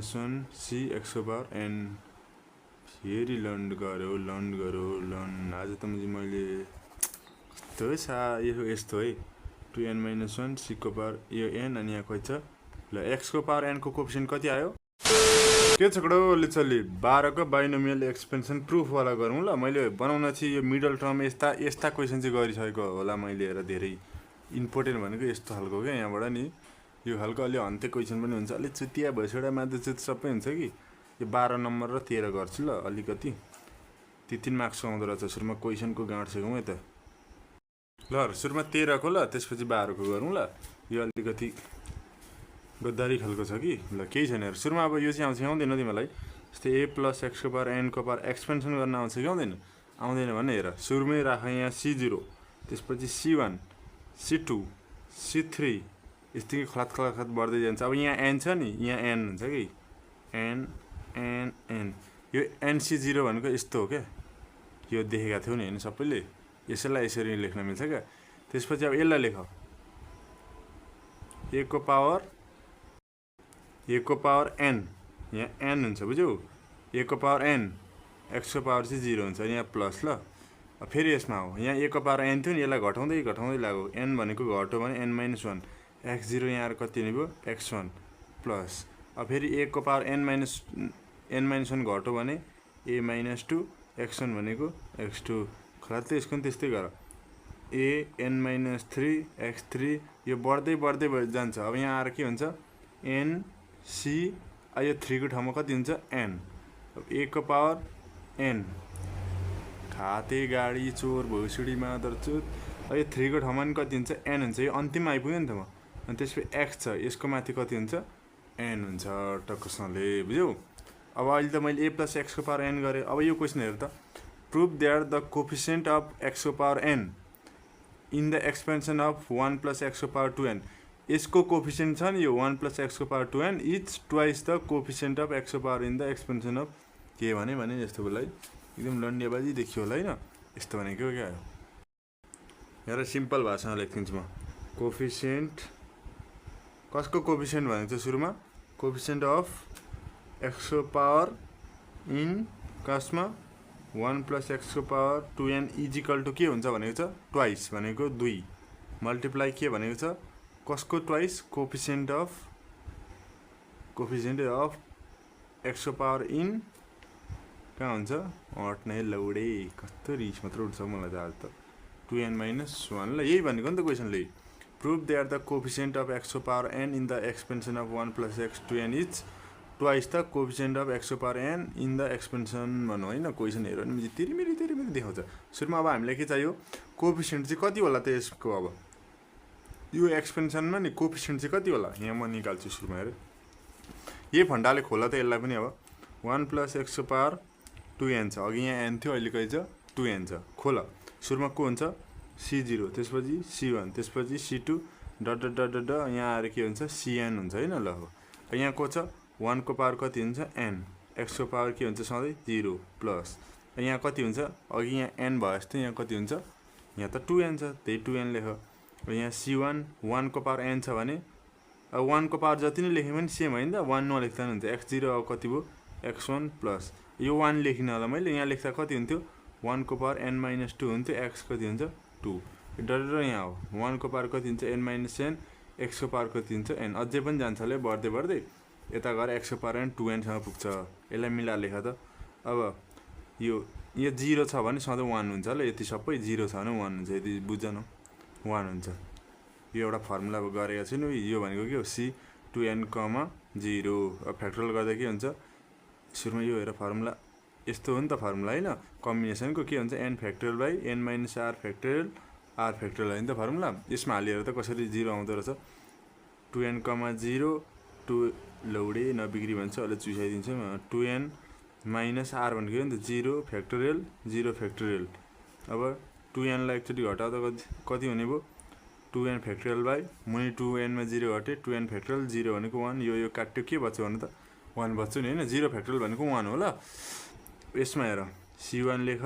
-1 C x को power n फेरि learn गरौ लर्न आज त मैले कस्तो यो यस्तो है 2n - 1 सी को पावर यो n अनि यहाँ कति छ ल x को पावर n को कोएफिसिएन्ट कति आयो के छकडो लिचली 12 को बाइनोमियल एक्सपेन्सन प्रुफ वाला गरौँ ल मैले बनाउन चाहिँ यो मिडल टर्म यस्ता क्वेशन चाहिँ गरिसकेको होला मैले हेर धेरै इम्पोर्टेन्ट भनेको यस्तो खालको के यहाँबाट नि यो खालको अलि अन्त्य क्वेशन पनि हुन्छ अलि चुतिया भइसडा माध्यचित सबै हुन्छ कि यो 12 नम्बर र 13 गर्छु ल अलिकति 3 मार्क्स आउँदो रहेछ सुरुमा क्वेशनको गाँठ सिकौँ है त ल सुरुमा 13 को ल त्यसपछि 12 को गरौँ ल यो अलिकति गद्दारी खालको छ कि ल केही छैन हेर सुरुमा अब यो चाहिँ आउँछ आउँदैन तिमीलाई जस्तै a + x को पावर n को पावर एक्सपेन्सन गर्न आउँछ कि आउँदैन भने हेर सुरुमै राख यहाँ c0 त्यसपछि c1 c2 c3 यस्तै खलात बढ्दै जान्छ अब यहाँ n छ नि यहाँ n हुन्छ कि n यो nc0 भनेको यस्तो हो क्या यो देखेका थियौ नि हैन सबैले यसैलाई यसरी लेख्न मिल्छ क्या त्यसपछि अब यसलाई लेख a को पावर n यहाँ n हुन्छ बुझ्यौ a को पावर n x को पावर चाहिँ 0 हुन्छ यहाँ प्लस ल फेरि यसमा हो यहाँ a को पावर n थियो नि यसलाई घटाउँदै लाग्यो n भनेको घट्यो भने n - 1 x0 यहाँ कति नि भयो x1 प्लस अब फेरि a को पावर n - 1 घट्यो भने a - 2 x1 भनेको x2 खलात्ले यसको पनि त्यस्तै गर a n - 3 x3 यो बढ्दै जान्छ अब यहाँ आएर के हुन्छ n c यो 3 को ठाउँमा कति हुन्छ n अब a को पावर n खाते गाडी चोर भोसडीमा दरचुत यो 3 को ठाउँमा नि कति हुन्छ n हुन्छ यो अन्तिममा आइपुग्यो नि त म अनि त्यसपछि x छ यसको माथि कति हुन्छ n हुन्छ टक्कसँगले बुझ्यौ अब अहिले त मैले a + x को पावर n गरे अब यो क्वेशन हेर त prove that the coefficient of x को power n in the expansion of 1 + x को पावर 2n यसको कोएफिसिएन्ट छ नि यो 1 + x को power 2n is twice the coefficient of x को power in the expansion of के भने यस्तोलाई एकदम लन्डेबाजी देखियो होला हैन यस्तो भनेको क्या हो हेर सिम्पल भाषामा लेख्दिन्छु म कोएफिसिएन्ट कसको कोएफिसिएन्ट भनेको छ सुरुमा कोएफिसिएन्ट अफ x को पावर इन कसमा 1 + x को पावर 2n इजिकल टु के हुन्छ भनेको छ ट्वाइस भनेको 2 मल्टिप्लाई के भनेको छ कसको ट्वाइस कोएफिसिएन्ट अफ x को पावर इन कहाँ हुन्छ अट नै लौडे कस्तो रिस मात्र उठ्छ मलाई त आज त 2n - 1 ल यही भनेको नि त क्वेशनले prove that the coefficient of x को power n in the expansion of 1 + x 2n is twice the coefficient of x को power n in the expansion भन्नु हैन क्वेशन हेर नि तिरिमिरी देखाउँछ सुरुमा अब हामीलाई के चाहियो कोएफिसिएन्ट चाहिँ कति होला त यसको अब यो एक्सपेन्सनमा नि कोएफिसिएन्ट चाहिँ कति होला यहाँ म निकाल्छु सुरुमा हेर यही फन्डाले खोला त यसलाई पनि अब 1 + x को पावर 2n छ अघि यहाँ n थियो अहिले कति छ 2n छ खोल सुरुमा को हुन्छ c0 त्यसपछि c1 त्यसपछि c2 डट यहाँ आएर के हुन्छ cn हुन्छ हैन ल यहाँ को छ 1 को पावर कति हुन्छ n x को पावर के हुन्छ सधैँ 0 प्लस यहाँ कति हुन्छ अघि यहाँ n भयो जस्तो यहाँ कति हुन्छ यहाँ त 2n छ त्यही 2n लेख यहाँ c1 1 को पावर n छ भने अब 1 को पावर जति नै लेख्यो भने सेम हैन त 1 नलेख्दा हुन्छ x0 अब कति भयो x1 प्लस यो 1 लेखिन होला मैले यहाँ लेख्दा कति हुन्थ्यो 1 को पावर n - 2 हुन्थ्यो x कति हुन्छ 2 डट यहाँ हो 1 को पावर कति हुन्छ n - n x को पावर कति हुन्छ n अझै पनि जान्छ होला बढ्दै यता गएर x को पावर n 2n सँग पुग्छ यसलाई मिलाएर लेख त अब यो 0 छ भने सधैँ 1 हुन्छ ल यति सबै 0 छ भने 1 हुन्छ यदि बुझ्छ न 1 हुन्छ यो एउटा फर्मुला गरेको छु नि यो भनेको के हो c 2n, 0 अब फ्याक्टोरियल गर्दा के हुन्छ सुरुमा यो हेर फर्मुला यस्तो हो नि त फर्मुला हैन कम्बिनेसनको के हुन्छ n factorial by n - r factorial हैन त फर्मुला यसमा हालेर त कसरी 0 आउँदो रहेछ 2n, 0 2 लौडे नबिग्री भन्छ अहिले चुसाइदिन्छ 2n - r भनेको नि त 0 फ्याक्टोरियल अब 2n लाई एकचोटी घटाउँदा कति हुने भयो 2n फ्याक्टोरियल बाइ मुनि 2n मा 0 घटे 2n फ्याक्टोरियल 0 भनेको 1 यो काट्यो के बच्यो भने त 1 बच्यो नि हैन 0 फ्याक्टोरियल भनेको 1 हो ल यसमा हेर c1 लेख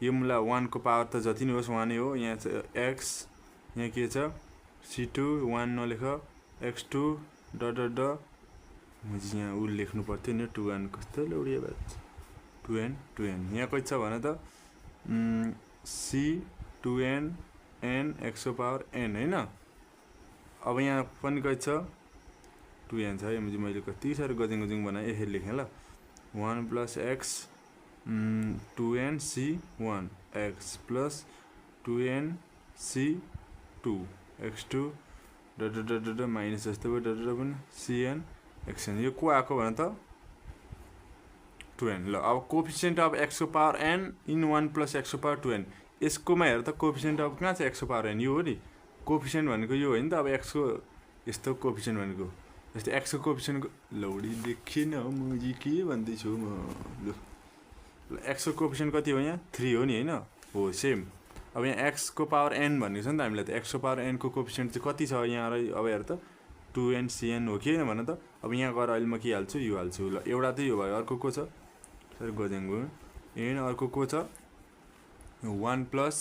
यो मुला 1 को पावर त जति नै होस् 1 नै हो यहाँ x यहाँ के छ c2 1 नलेख x2 डट म चाहिँ यहाँ उ लेख्नु पर्थ्यो नि 2n कस्तो लौडिया बात 2n यहाँ कति छ भने त c 2n n x power n हैन अब यहाँ पनि कति छ 2n छ यो मैले कति साह्रो गजिङ बनाए यसरी लेखेँ ल 1 plus x 2n c 1 x plus 2n c 2 x2 dot minus जस्तो भयो डट पनि cn xn यो को आको भने त 2n ल अब कोएफिसिएन्ट अफ x को power n in 1 plus x को पावर 2n यसकोमा हेर त कोएफिसिएन्ट अफ कहाँ छ x को पावर n यो हो नि कोएफिसिएन्ट भनेको यो हो नि त अब x को यस्तो कोएफिसिएन्ट भनेको जस्तै x को कोएफिसिएन्ट लौडी देखिन म जी के भन्दै छु म ल x को कोएफिसिएन्ट कति हो यहाँ 3 हो नि हैन हो सेम अब यहाँ x को पावर n भन्ने छ नि त हामीलाई त x को पावर n को कोएफिसिएन्ट चाहिँ कति छ यहाँ अब हेर त 2n cn हो कि हैन भन त अब यहाँ गएर अहिले म के हाल्छु यो हाल्छु ल एउटा त यो भयो अर्को को छ सर गजेङ्गो n अर्को को छ 1 plus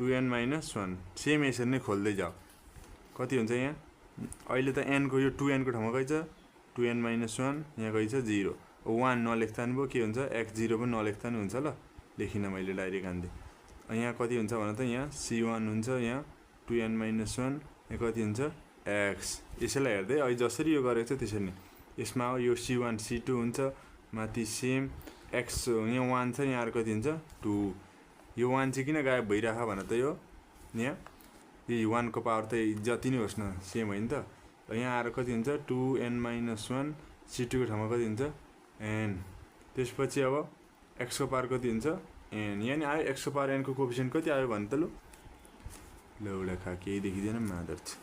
2n minus 1 सेम यसरी नै खोल्दै जाऊ कति हुन्छ यहाँ अहिले त n को यो 2n को ठाउँमा कति छ 2n minus 1 यहाँ कति छ 0 1 नलेख्दा नि भयो के हुन्छ x0 पनि नलेख्दा नि हुन्छ ल लेखिन मैले डाइरेक्ट हान्दै यहाँ कति हुन्छ भने त यहाँ c1 हुन्छ यहाँ 2n minus 1 यहाँ कति हुन्छ x यसैलाई हेर्दै अहिले जसरी यो गरेको छ त्यसरी नै यसमा यो c1 c2 हुन्छ माथि सेम x यहाँ 1 छ यहाँ कति हुन्छ 2 यो 1 चाहिँ किन गायब भइराख भने त यो यहाँ यो 1 को पावर त जति नै होस् न सेम होइन त यहाँ आएर कति हुन्छ 2n minus 1 c2 को ठाउँमा कति हुन्छ n त्यसपछि अब x को पावर कति हुन्छ n यहाँ नि आयो x को पावर n को कोएफिसिएन्ट कति आयो भने त ल एउटा खा केही देखिदैन मादर छ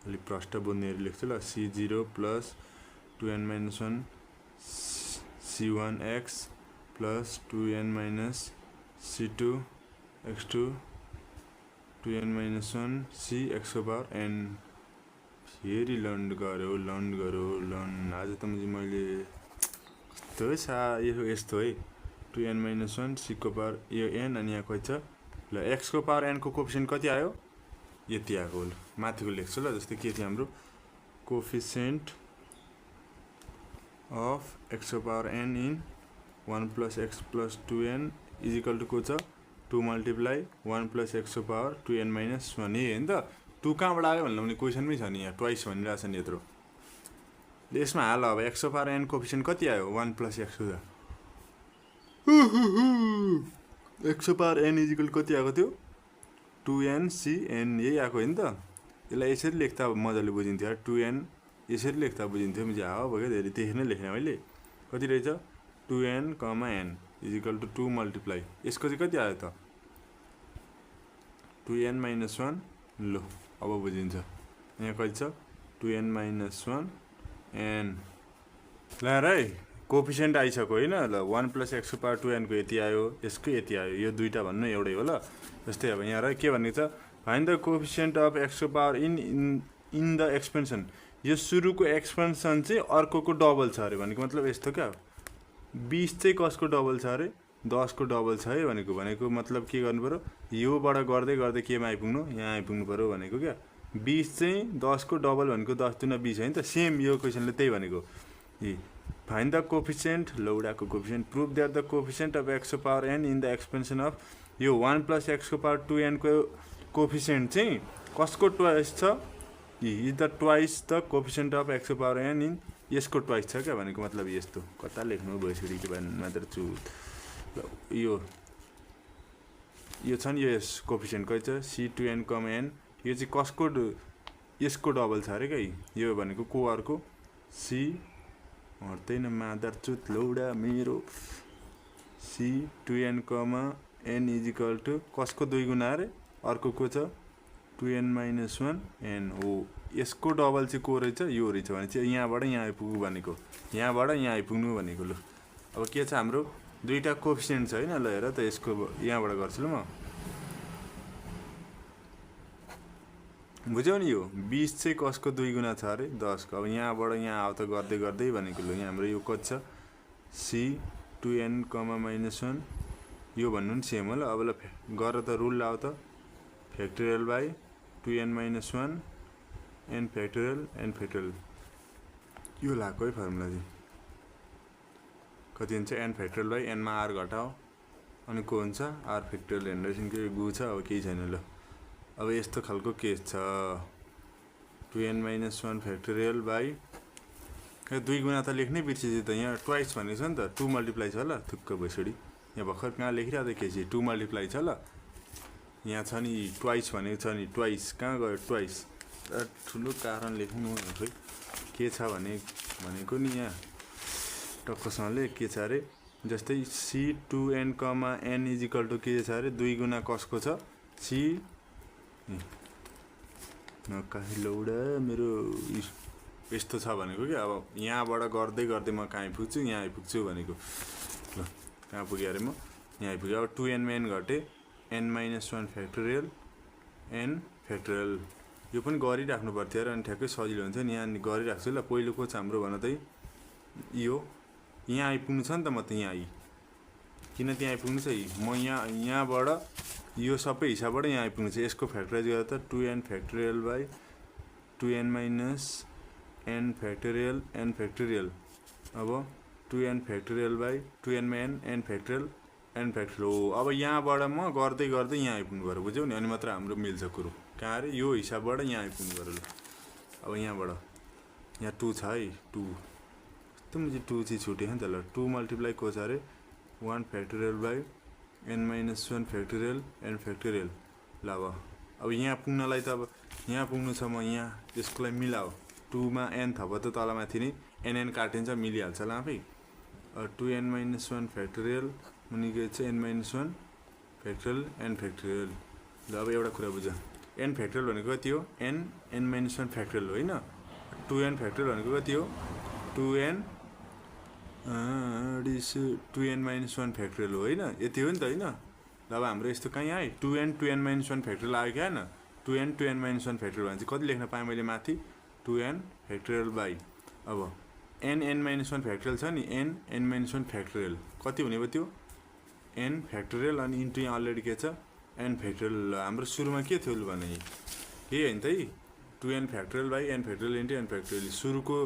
अलि प्रष्ट बुझ्नेहरु लेख्छु ल c0 plus 2n minus 1 c1x plus 2n minus c2 x2 2n minus 1 c x को पावर n फेरि लन्ड गरो आज त मैले कस्तो सा यो यस्तो है 2n minus 1 c को पावर यो n अनि यहाँ कति छ ल x को पावर n को कोएफिसिएन्ट कति आयो यति आको ल माथिको लेख्छु ल जस्तै के थियो हाम्रो कोएफिसिएन्ट अफ x को power n in 1 plus x plus 2n is equal to को छ 2 multiply 1 plus x को पावर 2n minus 1 हे हैन त 2 कहाँबाट आयो भन्नु भने क्वेशनमै छ नि यहाँ ट्वाइस भनिरहेको छ नि यत्रो यसमा हाल अब x को पावर n कोएफिसिएन्ट कति आयो 1 plus x को x को पावर n इज इक्वल कति आएको थियो 2n cn यही आएको हैन त यसलाई यसरी लेख्दा मजाले बुझिन्थ्यो यार 2n यसरी लेख्दा बुझिन्थ्यो म चाहिँ भयो धेरै त्यसरी नै लेख्ने मैले कति रहेछ 2n, n is equal to 2 multiply यसको चाहिँ कति आयो त 2n minus 1 लो अब बुझिन्छ यहाँ कति छ 2n minus 1 n ल है कोएफिसिएन्ट आइसक्यो हैन ल 1 plus x को पावर 2n को यति आयो यसको यति आयो यो दुईटा भन्नु एउटै हो ल जस्तै अब यहाँ र के भन्ने छ find the coefficient of x को पावर इन द एक्सपेन्सन यो सुरुको एक्सपेन्सन चाहिँ अर्कोको डबल छ अरे भनेको मतलब यस्तो क्या 20 चाहिँ कसको डबल छ अरे 10 को डबल छ है भनेको मतलब के गर्नु पर्यो योबाट गर्दै गर्दै केमा आइपुग्नु यहाँ आइपुग्नु पर्यो भनेको क्या 20 चाहिँ 10 को डबल भनेको 10 दुना 20 हैन त सेम यो क्वेशनले त्यही भनेको फाइन्ड द कोएफिसिएन्ट लौडाको coefficient prove that the coefficient of x को power n in the expansion of यो 1 plus x को पावर 2n को कोएफिसिएन्ट चाहिँ कसको ट्वाइस छ is the twice the coefficient of x को पावर n इन यसको ट्वाइस छ क्या भनेको मतलब यस्तो कता लेख्नु भइसक्यो के भन्नु मात्र छु यो छ नि यो यस कोएफिसिएन्ट कति छ c2n, n यो चाहिँ कसको यसको डबल छ अरे के यो भनेको को अर्को c हट्दैन मादर चुत लौडा मेरो c2n, n is equal to कसको 2 गुणा अरे अर्को को छ 2n minus 1 n हो यसको डबल चाहिँ को रहेछ यो रहेछ भने चाहिँ यहाँबाट यहाँ आइपुग्नु भनेको यहाँबाट यहाँ आइपुग्नु भनेको ल अब के छ हाम्रो दुईटा कोएफिसिएन्ट छ हैन ल हेर त यसको यहाँबाट गर्छु ल म बुझ्यौ नि यो 20 चाहिँ कसको 2 गुणा छ अरे 10 को अब यहाँबाट यहाँ आउ त गर्दै गर्दै भनेको ल यहाँ हाम्रो यो कति छ c2n, -1 यो भन्नु नि सेम हो ल अब ल गर त रुल लाउ त factorial by 2n minus 1 n factorial n factorial यो लाग्यो है फर्मुला चाहिँ कति हुन्छ n factorial by n मा r घटाओ अनि को हुन्छ r factorial हेर्दैछन् के गु छ अब केही छैन ल अब यस्तो खालको केस छ 2n minus 1 factorial by 2 गुणा त लेख्नै बिर्सिए त यहाँ ट्वाइस भनेको छ नि त 2 मल्टिप्लाई छ ल थुक्क भइसडी यहाँ भर्खर कहाँ लेखिरहेको के चाहिँ 2 मल्टिप्लाई छ ल यहाँ छ नि ट्वाइस भनेको छ नि ट्वाइस कहाँ गयो ट्वाइस ठुलो कारण लेख्नु खै के छ भनेको नि यहाँ टक्कसँगले के छ अरे जस्तै C2n, n इजिकल टु के छ अरे 2 गुणा कसको छ C नकाही लौडा मेरो यस्तो छ भनेको के अब यहाँबाट गर्दै गर्दै म कहाँ आइपुग्छु यहाँ आइपुग्छु भनेको ल कहाँ पुगेँ अरे म यहाँ आइपुगेँ अब 2n मा n घटे n minus 1 factorial n factorial यो पनि गरिराख्नु पर्थ्यो र अनि ठ्याक्कै सजिलो हुन्छ नि यहाँ गरिराख्छु ल पहिलो को छ हाम्रो भन त यो यहाँ आइपुग्नु छ नि त म त यहाँ आइ किन त्यहाँ आइपुग्नु छ म यहाँबाट यो सबै हिसाबबाट यहाँ आइपुग्नु छ यसको फ्याक्टराइज गरेर त 2n factorial by 2n minus n factorial n factorial अब 2n factorial by 2n मा n factorial n factorial हो अब यहाँबाट म गर्दै गर्दै यहाँ आइपुग्नु पर्यो बुझ्यौ नि अनि मात्र हाम्रो मिल्छ कुरो कहाँ अरे यो हिसाबबाट यहाँ आइपुग्नु पर्यो ल अब यहाँबाट यहाँ 2 छ है 2 एकदम चाहिँ 2 चाहिँ छुट्यो नि त ल 2 मल्टिप्लाई को छ अरे 1 factorial by n minus 1 factorial n factorial ल अब यहाँ पुग्नलाई त अब यहाँ पुग्नु छ म यहाँ त्यसको लागि मिलाऊ 2 मा n थप त तलमाथि नै n काटिन्छ मिलिहाल्छ ल आफै 2n minus 1 factorial मुनि के छ n minus 1 factorial n factorial ल अब एउटा कुरा बुझ n factorial भनेको कति हो n minus 1 factorial हो हैन 2n factorial भनेको कति हो 2n minus 1 factorial हो हैन यति हो नि त हैन ल अब हाम्रो यस्तो कहाँ आयो 2n minus 1 factorial आयो क्या हैन 2n minus 1 factorial भने चाहिँ कति लेख्न पाएँ मैले माथि 2n factorial by अब n minus 1 factorial छ नि n minus 1 factorial कति हुने भयो त्यो n factorial अनि इन्टु यहाँ अलरेडी के छ n factorial हाम्रो सुरुमा के थियो भने के हैन त 2n factorial by n factorial into n factorial सुरुको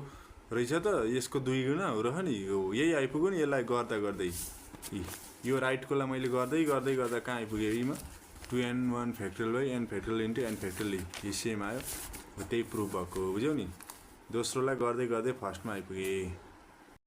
रहेछ त यसको 2 गुणा हो र नि यो यही आइपुग्यो नि यसलाई गर्दा गर्दै यो राइटको लाई मैले गर्दै कहाँ आइपुगे यहीमा 2n1 factorial by n factorial into n factorial यो सेम आयो त्यही प्रुफ भएको बुझ्यौ नि दोस्रोलाई गर्दै फर्स्टमा आइपुगे